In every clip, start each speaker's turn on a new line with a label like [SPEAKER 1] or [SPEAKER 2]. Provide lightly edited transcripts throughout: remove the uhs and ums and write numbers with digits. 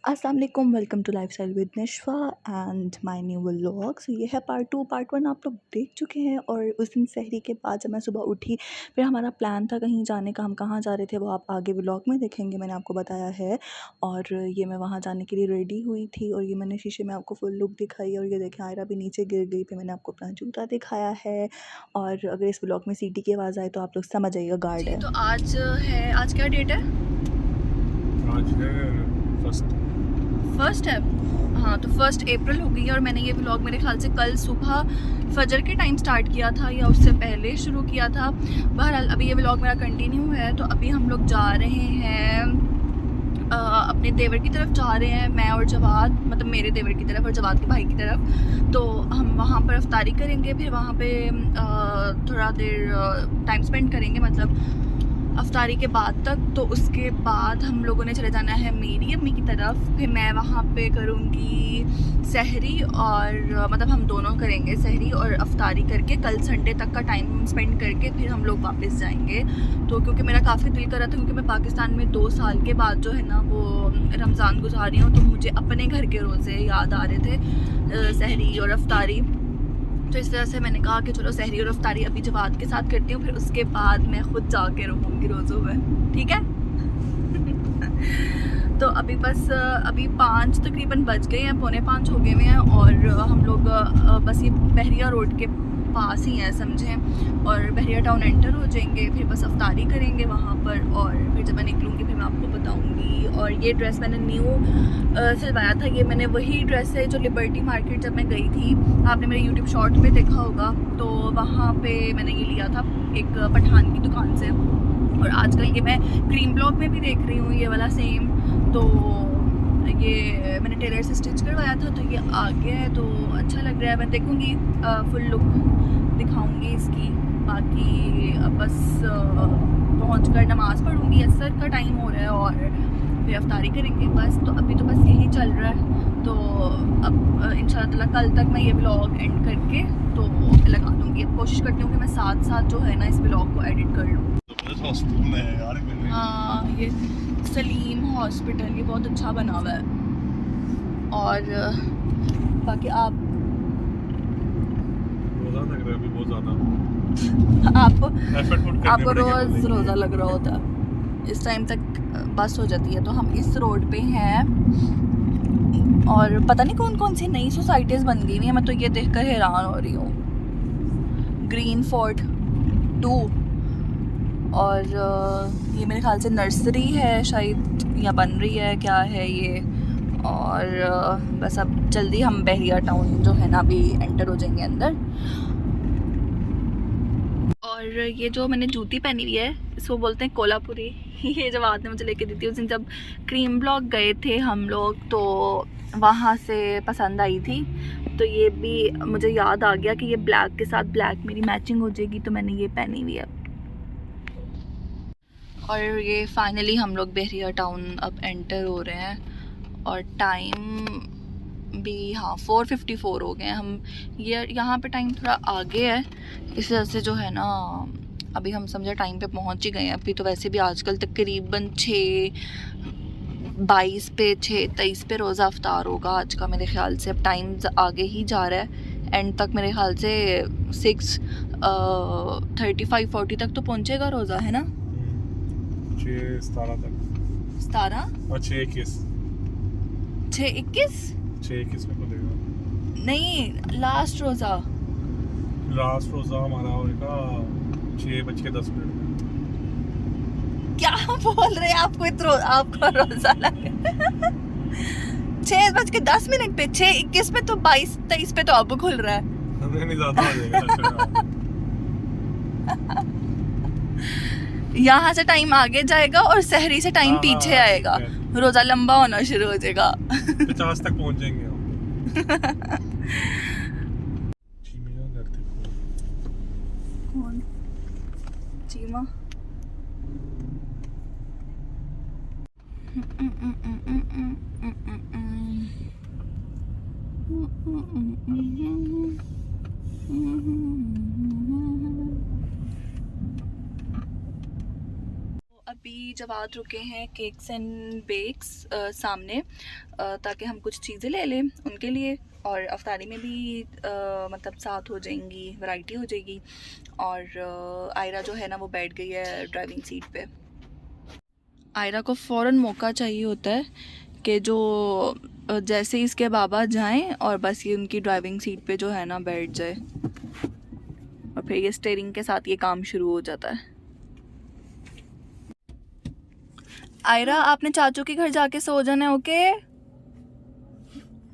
[SPEAKER 1] अस्सलाम वालेकुम, welcome to lifestyle with Nishwa and my new vlog. So ये है पार्ट 1 आप लोग देख चुके हैं। और उस दिन सहरी के बाद जब मैं सुबह उठी, फिर हमारा प्लान था कहीं जाने का। हम कहाँ जा रहे थे वो आप आगे व्लॉग में देखेंगे, मैंने आपको बताया है। और ये मैं वहाँ जाने के लिए रेडी हुई थी और ये मैंने शीशे में आपको फुल लुक दिखाई। और ये देखें आयरा भी नीचे गिर गई, फिर मैंने आपको अपना जूता दिखाया है। और अगर इस व्लॉग में सीटी की आवाज़ आए तो आप लोग समझ जाइएगा, गार्ड है।
[SPEAKER 2] तो आज क्या डेट है?
[SPEAKER 3] आज है
[SPEAKER 2] फर्स्ट है। हाँ, तो 1 अप्रैल हो गई है और मैंने ये व्लॉग मेरे ख्याल से कल सुबह फजर के टाइम स्टार्ट किया था या उससे पहले शुरू किया था। बहरहाल अभी ये व्लॉग मेरा कंटिन्यू है। तो अभी हम लोग जा रहे हैं अपने देवर की तरफ जा रहे हैं, मैं और जवाद, मतलब मेरे देवर की तरफ और जवाद के भाई की तरफ। तो हम वहाँ पर अफ्तारी करेंगे, फिर वहाँ पे थोड़ा देर टाइम स्पेंड करेंगे, मतलब अफ्तारी के बाद तक। तो उसके बाद हम लोगों ने चले जाना है मेरी अम्मी की तरफ। फिर मैं वहाँ पे करूँगी सहरी और मतलब हम दोनों करेंगे सहरी और अफ्तारी करके कल संडे तक का टाइम स्पेंड करके फिर हम लोग वापस जाएंगे। तो क्योंकि मेरा काफ़ी दिल कर रहा था, क्योंकि मैं पाकिस्तान में 2 साल के बाद जो है ना वो रमज़ान गुजार रही हूँ, तो मुझे अपने घर के रोज़े याद आ रहे थे, सहरी और अफ्तारी। तो इस तरह से मैंने कहा कि चलो सहरी और अफ्तारी अभी जवाद के साथ करती हूँ, फिर उसके बाद मैं खुद जाके रहूँगी रोज़ों में, ठीक है। तो अभी बस अभी 5 तकरीबन बज गए हैं, 4:45 हो गए हुए हैं। और हम लोग बस ये बहरिया रोड के पास ही हैं समझें, और बहरिया टाउन एंटर हो जाएंगे। फिर बस अफ्तारी करेंगे वहाँ पर, और फिर जब मैं निकलूँगी फिर मैं आपको बताऊँगी। और ये ड्रेस मैंने न्यू सिलवाया था, ये मैंने वही ड्रेस है जो लिबर्टी मार्केट जब मैं गई थी, आपने मेरे यूट्यूब शॉर्ट में देखा होगा, तो वहाँ पे मैंने ये लिया था एक पठान की दुकान से। और आजकल ये मैं क्रीम ब्लॉक में भी देख रही हूँ ये वाला सेम। तो ये मैंने टेलर से स्टिच करवाया था, तो ये आ गया है, तो अच्छा लग रहा है। मैं देखूँगी, फुल लुक दिखाऊँगी इसकी। बाकी अब बस पहुँच कर नमाज़ पढ़ूँगी, असर का टाइम हो रहा है, और फिर अफ्तारी करेंगे बस। तो अभी तो बस यही चल रहा है। तो अब इंशाल्लाह ताला कल तक मैं ये व्लॉग एंड करके तो लगा दूँगी। अब कोशिश करती हूँ कि मैं साथ साथ जो है ना इस व्लॉग को एडिट कर लूँ। हाँ, ये सलीम हॉस्पिटल ये बहुत अच्छा बना हुआ है। और बाकी आप
[SPEAKER 3] रोज़ा लग रहा है अभी बहुत ज़्यादा।
[SPEAKER 2] आपको रोज़ रोज़ा लग रहा होता है, इस टाइम तक बस हो जाती है। तो हम इस रोड पे हैं और पता नहीं कौन कौन सी नई सोसाइटीज़ बन गई हुई हैं, मैं तो ये देखकर हैरान हो रही हूँ। ग्रीन फोर्ट 2, और ये मेरे ख्याल से नर्सरी है शायद, या बन रही है, क्या है ये। और बस अब जल्दी हम बहरिया टाउन जो है ना अभी एंटर हो जाएंगे अंदर। और ये जो मैंने जूती पहनी हुई है इसको बोलते हैं कोल्हापुरी। ये जवाब ने मुझे लेके दी थी उस दिन जब क्रीम ब्लॉक गए थे हम लोग, तो वहाँ से पसंद आई थी। तो ये भी मुझे याद आ गया कि ये ब्लैक के साथ ब्लैक मेरी मैचिंग हो जाएगी, तो मैंने ये पहनी हुई है। और ये फाइनली हम लोग बहरिया टाउन अब एंटर हो रहे हैं, और टाइम भी हाँ 4:54 हो गए हैं। हम ये यहाँ पे टाइम थोड़ा आगे है, इस वजह से जो है ना अभी हम समझे टाइम पे पहुँच ही गए हैं। अभी तो वैसे भी आजकल तकरीबन 6:22 पे 6:23 पे रोज़ा अफ्तार होगा आज का मेरे ख्याल से। अब टाइम आगे ही जा रहा है, एंड तक मेरे ख्याल से 6:35-40 तक तो पहुँचेगा रोज़ा, है ना।
[SPEAKER 3] 6:17 तक
[SPEAKER 2] 17
[SPEAKER 3] और 6:21
[SPEAKER 2] 6:21
[SPEAKER 3] में खुलेगा।
[SPEAKER 2] नहीं, लास्ट रोज़ा
[SPEAKER 3] हमारा होगा 6:10 में।
[SPEAKER 2] क्या बोल रहे हैं? आपको रोज़ा लगे 6:10 पे, 6:21 पे तो 22-23 पे तो अब खुल रहा है।
[SPEAKER 3] नहीं ज़्यादा हो जाएगा।
[SPEAKER 2] यहाँ से टाइम आगे जाएगा और सहरी से टाइम पीछे आएगा, रोज़ा लंबा होना शुरू हो जाएगा।
[SPEAKER 3] 50 तक पहुंच जाएंगे हम।
[SPEAKER 2] कौन? चीमा। अभी जवाद रुके हैं केक्स एंड बेक्स सामने, ताकि हम कुछ चीज़ें ले लें उनके लिए, और अफ्तारी में भी मतलब साथ हो जाएंगी, वैरायटी हो जाएगी। और आयरा जो है ना वो बैठ गई है ड्राइविंग सीट पे। आयरा को फ़ौरन मौका चाहिए होता है कि जो जैसे ही इसके बाबा जाएं और बस ये उनकी ड्राइविंग सीट पे जो है ना बैठ जाए, और फिर ये स्टीयरिंग के साथ ये काम शुरू हो जाता है। आयरा आपने चाचू के घर जाके सो जाना है, okay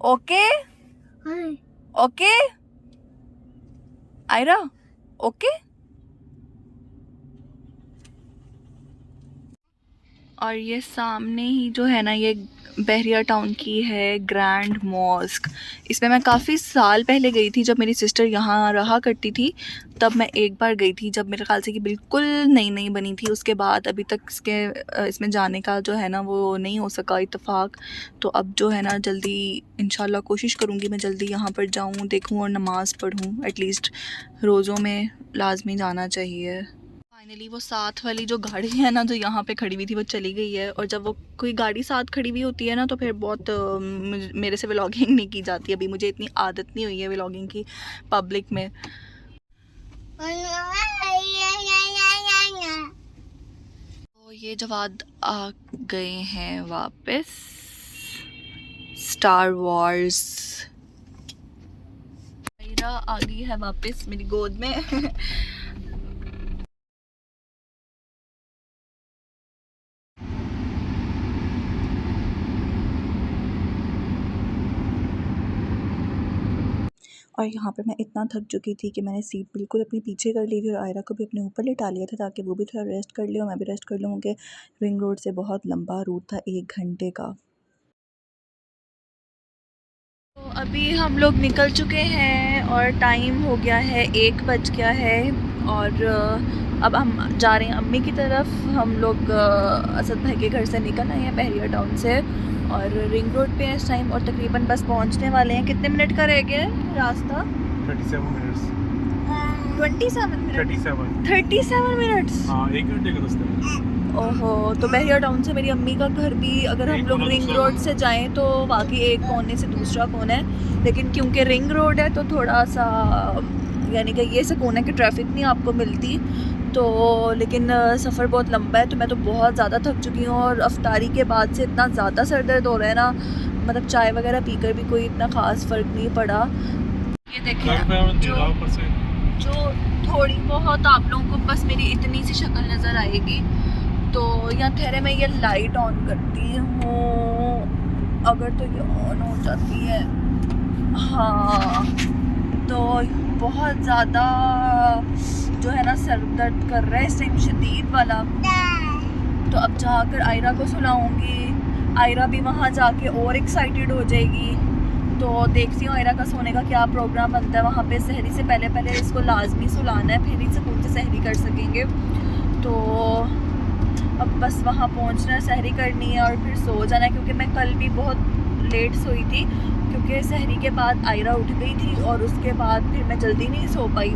[SPEAKER 2] okay okay Aira okay. और ये सामने ही जो है ना ये बहरिया टाउन की है ग्रैंड मॉस्क। इसमें मैं काफ़ी साल पहले गई थी, जब मेरी सिस्टर यहाँ रहा करती थी तब मैं एक बार गई थी, जब मेरे ख्याल से कि बिल्कुल नई नई बनी थी। उसके बाद अभी तक इसमें जाने का जो है ना वो नहीं हो सका इत्तेफाक। तो अब जो है ना जल्दी इंशाल्लाह कोशिश करूँगी मैं जल्दी यहाँ पर जाऊँ, देखूँ और नमाज़ पढ़ूँ। एटलीस्ट रोज़ों में लाजमी जाना चाहिए। फाइनली वो साथ वाली जो गाड़ी है ना जो यहाँ पे खड़ी हुई थी वो चली गई है। और जब वो कोई गाड़ी साथ खड़ी हुई होती है ना तो फिर बहुत मेरे से व्लॉगिंग नहीं की जाती। अभी मुझे इतनी आदत नहीं हुई है व्लॉगिंग की पब्लिक में। तो ये जवाद आ गए हैं वापस स्टार वॉर्स। मेरा आ गई है वापस मेरी गोद में
[SPEAKER 1] और यहाँ पर मैं इतना थक चुकी थी कि मैंने सीट बिल्कुल अपनी पीछे कर ली थी और आयरा को भी अपने ऊपर लिटा लिया था ताकि वो भी थोड़ा रेस्ट कर ले और मैं भी रेस्ट कर लूँ, क्योंकि रिंग रोड से बहुत लंबा रूट था, 1 घंटे का।
[SPEAKER 2] तो अभी हम लोग निकल चुके हैं और टाइम हो गया है 1 बज गया है। और अब हम जा रहे हैं अम्मी की तरफ। हम लोग असद भाई के घर से निकल आए हैं बहरिया टाउन से और रिंग रोड पे हैं इस टाइम, और तकरीबन बस पहुंचने वाले हैं। कितने मिनट का रह गया है रास्ता?
[SPEAKER 3] 37 मिनट्स
[SPEAKER 2] 37 मिनट्स।
[SPEAKER 3] हाँ, 1 घंटे का रास्ता है।
[SPEAKER 2] ओहो, तो बहरिया टाउन से मेरी अम्मी का घर भी अगर हम लोग रिंग रोड से जाएं तो बाकी एक कोने से दूसरा कोना है, लेकिन क्योंकि रिंग रोड है तो थोड़ा सा यानी कि ये सुकून है कि ट्रैफिक नहीं आपको मिलती। तो लेकिन सफ़र बहुत लंबा है, तो मैं तो बहुत ज़्यादा थक चुकी हूँ और अफ्तारी के बाद से इतना ज़्यादा सर दर्द हो रहा है ना, मतलब चाय वगैरह पीकर भी कोई इतना ख़ास फ़र्क नहीं पड़ा। ये देखें जो थोड़ी बहुत आप लोगों को बस मेरी इतनी सी शक्ल नज़र आएगी। तो यहाँ ठहरे मैं ये लाइट ऑन करती हूँ, अगर तो ये ऑन हो जाती है। हाँ, तो बहुत ज़्यादा जो है ना सर दर्द कर रहा है इस टाइम, शदीद वाला। तो अब जाकर आयरा को सुलाऊंगी, आयरा भी वहाँ जाके और एक्साइटेड हो जाएगी। तो देखती हूँ आयरा का सोने का क्या प्रोग्राम बनता है वहाँ पे। सहरी से पहले पहले इसको लाजमी सुलाना है, फिर ही सुकून से सहरी कर सकेंगे। तो अब बस वहाँ पहुँचना है, सहरी करनी है और फिर सो जाना है, क्योंकि मैं कल भी बहुत लेट सोई थी क्योंकि सहरी के बाद आयरा उठ गई थी और उसके बाद फिर मैं जल्दी नहीं सो पाई।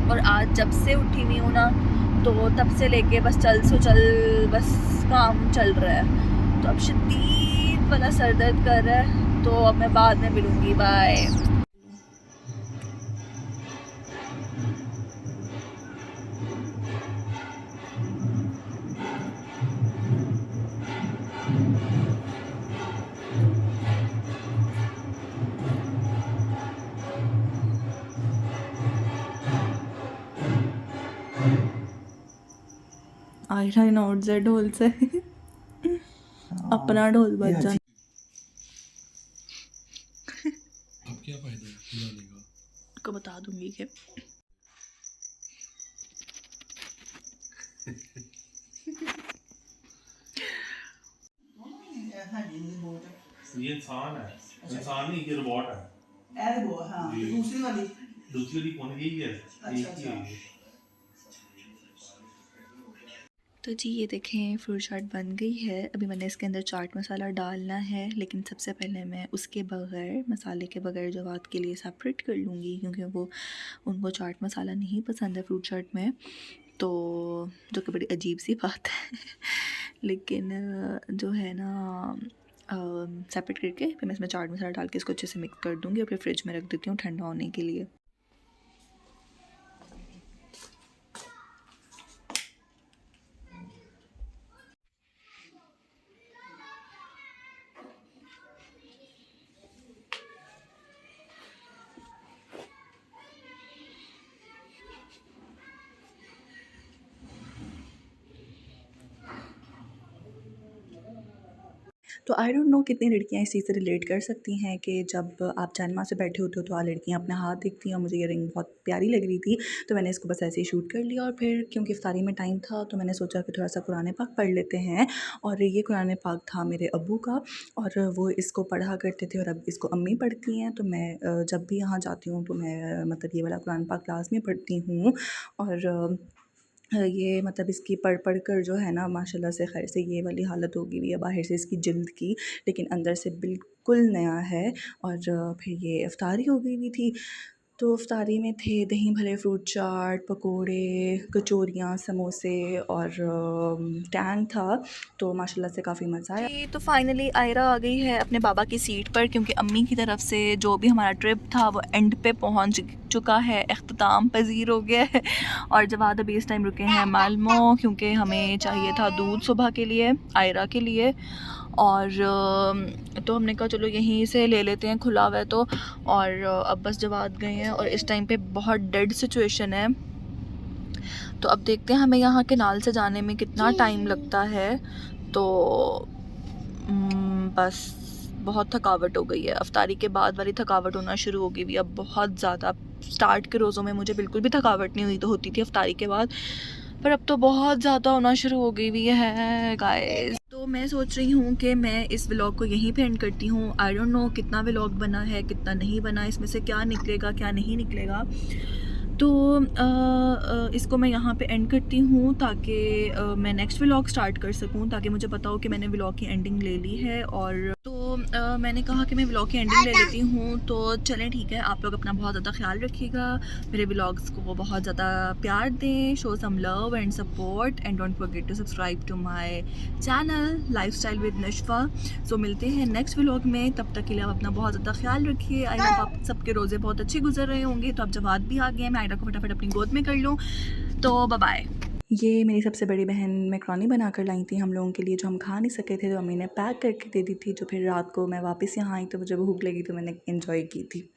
[SPEAKER 2] और आज जब से उठी हुई हूँ ना तो तब से लेके बस बस काम चल रहा है। तो अब शदीद वाला सर दर्द कर रहा है, तो अब मैं बाद में मिलूँगी, बाय।
[SPEAKER 1] आयरा नोट से ढोल से अपना ढोल बज जाए।
[SPEAKER 3] अब क्या फायदा है बुलाने का?
[SPEAKER 2] को बता दूंगी कि
[SPEAKER 3] ये इंसान है, इंसान नहीं, ये रोबोट है।
[SPEAKER 1] हाँ, दूसरी वाली
[SPEAKER 3] कौन है? यही है, एक ही है ये।
[SPEAKER 2] तो जी ये देखें फ्रूट चाट बन गई है। अभी मैंने इसके अंदर चाट मसाला डालना है, लेकिन सबसे पहले मैं उसके बगैर, मसाले के बगैर जवाद के लिए सेपरेट कर लूँगी, क्योंकि वो उनको चाट मसाला नहीं पसंद है फ्रूट चाट में। तो जो कि बड़ी अजीब सी बात है लेकिन जो है ना सेपरेट करके फिर मैं इसमें चाट मसाला डाल के इसको अच्छे से मिक्स कर दूँगी और फिर फ्रिज में रख देती हूँ ठंडा होने के लिए।
[SPEAKER 1] तो आई डोंट नो कितनी लड़कियां इस चीज़ से रिलेट कर सकती हैं कि जब आप जानमा से बैठे होते हो तो लड़कियां अपना हाथ देखती हैं, और मुझे ये रिंग बहुत प्यारी लग रही थी तो मैंने इसको बस ऐसे ही शूट कर लिया। और फिर क्योंकि इफ्तारी में टाइम था तो मैंने सोचा कि थोड़ा सा कुरान पाक पढ़ लेते हैं, और ये कुरान पाक था मेरे अब्बू का और वो इसको पढ़ा करते थे और अब इसको अम्मी पढ़ती हैं। तो मैं जब भी यहाँ जाती हूँ तो मैं मतलब ये वाला कुरान पाक क्लास में पढ़ती हूँ। और ये मतलब इसकी पढ़ कर जो है ना माशाल्लाह से खैर से ये वाली हालत हो गई हुई है बाहर से इसकी जिल्द की, लेकिन अंदर से बिल्कुल नया है। और फिर ये इफ्तारी हो गई हुई थी, तो इफ्तारी में थे दही भल्ले, फ्रूट चाट, पकोड़े, कचौरियाँ, समोसे और टैंग था, तो माशाल्लाह से काफ़ी मज़ा आया।
[SPEAKER 2] जी तो फाइनली आयरा आ गई है अपने बाबा की सीट पर, क्योंकि अम्मी की तरफ से जो भी हमारा ट्रिप था वो एंड पे पहुंच चुका है, अख्ताम पजीर हो गया है। और जवाद अभी इस टाइम रुके हैं मालमो, क्योंकि हमें चाहिए था दूध सुबह के लिए आयरा के लिए। और तो हमने कहा चलो यहीं से ले लेते हैं, खुला हुआ है तो। और अब बस जवाद गए हैं और इस टाइम पे बहुत डेड सिचुएशन है। तो अब देखते हैं हमें यहाँ केनाल से जाने में कितना टाइम लगता है। तो बस बहुत थकावट हो गई है, अफ्तारी के बाद वाली थकावट होना शुरू हो गई भी अब बहुत ज़्यादा। स्टार्ट के रोज़ों में मुझे बिल्कुल भी थकावट नहीं हुई तो होती थी अफ्तारी के बाद, पर अब तो बहुत ज़्यादा होना शुरू हो गई हुई है गाइस। तो मैं सोच रही हूँ कि मैं इस व्लॉग को यहीं पे एंड करती हूँ। आई डोंट नो कितना व्लॉग बना है कितना नहीं बना, इसमें से क्या निकलेगा क्या नहीं निकलेगा। तो इसको मैं यहाँ पे एंड करती हूँ ताकि मैं नेक्स्ट व्लॉग स्टार्ट कर सकूँ, ताकि मुझे पता हो कि मैंने व्लॉग की एंडिंग ले ली है। और तो मैंने कहा कि मैं व्लॉग की एंडिंग ले लेती हूँ। तो चलें ठीक है, आप लोग अपना बहुत ज़्यादा ख्याल रखिएगा, मेरे व्लॉग्स को बहुत ज़्यादा प्यार दें, show some love and support and don't forget to subscribe to my channel lifestyle with Nashfa. So मिलते हैं नेक्स्ट व्लॉग में, तब तक के लिए आप अपना बहुत ज़्यादा ख्याल रखिए। आई होप आप सबके रोज़े बहुत अच्छे गुजर रहे होंगे। तो अब जवाब भी आ गया, मैं आयरा को फटाफट अपनी गोद में कर लूँ। तो बाय बाय।
[SPEAKER 1] ये मेरी सबसे बड़ी बहन मैक्रोनी बना कर लाई थी हम लोगों के लिए, जो हम खा नहीं सके थे, तो अम्मी ने पैक करके दे दी थी। जो फिर रात को मैं वापस यहाँ आई तो मुझे भूख लगी तो मैंने एंजॉय की थी।